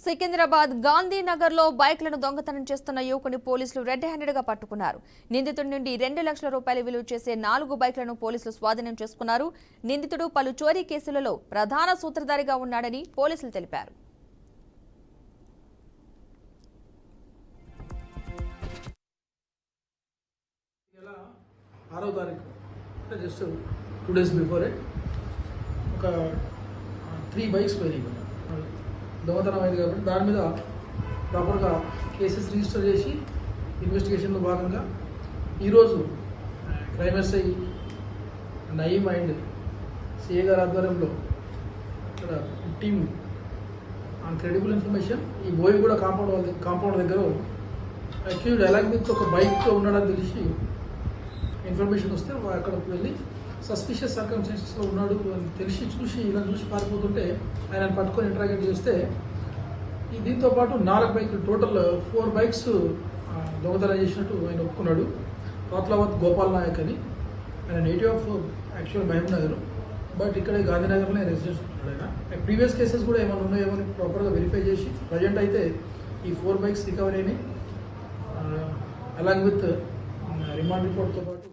సికింద్రాబాద్ గాంధీనగర్ లో బైక్లను దొంగతనం చేస్తున్న యువకుని పోలీసులు రెడ్ హ్యాండెడ్ గా పట్టుకున్నారు. నిందితుడి నుండి 2 లక్షల రూపాయల విలువ చేసే 4 బైక్లను పోలీసులు స్వాధీనం చేసుకున్నారు. నిందితుడు పలు చోరీ కేసులలో ప్రధాన సూత్రధారిగా ఉన్నాడని పోలీసులు తెలిపారు. జస్ట్ 2 days బిఫోర్ ఒక 3 బైక్స్ పోయినాయి. దొంగతనం అయింది కాబట్టి దాని మీద ప్రాపర్గా కేసెస్ రిజిస్టర్ చేసి ఇన్వెస్టిగేషన్లో భాగంగా ఈరోజు crime SI Nayeem and CI గారి ఆధ్వర్యంలో ఇక్కడ టీమ్ ఆన్ క్రెడిబుల్ ఇన్ఫర్మేషన్ ఈ బోయిగూడ కాంపౌండ్ దగ్గర అక్యూజ్డ్ అలాంగ్ విత్ ఒక బైక్తో ఉన్నాడని తెలిసి ఇన్ఫర్మేషన్ వస్తే అక్కడికి వెళ్ళి సస్పిషియస్ సర్కమ్స్టాన్సెస్లో ఉన్నాడు అని తెలిసి ఇలా చూసి పారిపోతుంటే ఆయన పట్టుకొని ఇంటరాగేట్ చేస్తే దీంతో పాటు 4 బైకులు టోటల్ 4 బైక్స్ దొంగతనం చేసినట్టు ఆయన ఒప్పుకున్నాడు. రాత్లావత్ గోపాల్ నాయక్ అని ఆయన native of actual Mahabubnagar, but ఇక్కడ గాంధీనగర్లో రెసిడెన్స్ ఉంటున్నాడు. ఆయన ప్రీవియస్ కేసెస్ కూడా ఏమైనా ఉన్నాయేమని ప్రాపర్గా వెరిఫై చేసి ప్రజెంట్ అయితే ఈ 4 బైక్స్ రికవరీ అయినాయి. అలాంగ్ విత్ రిమాండ్ రిపోర్ట్తో పాటు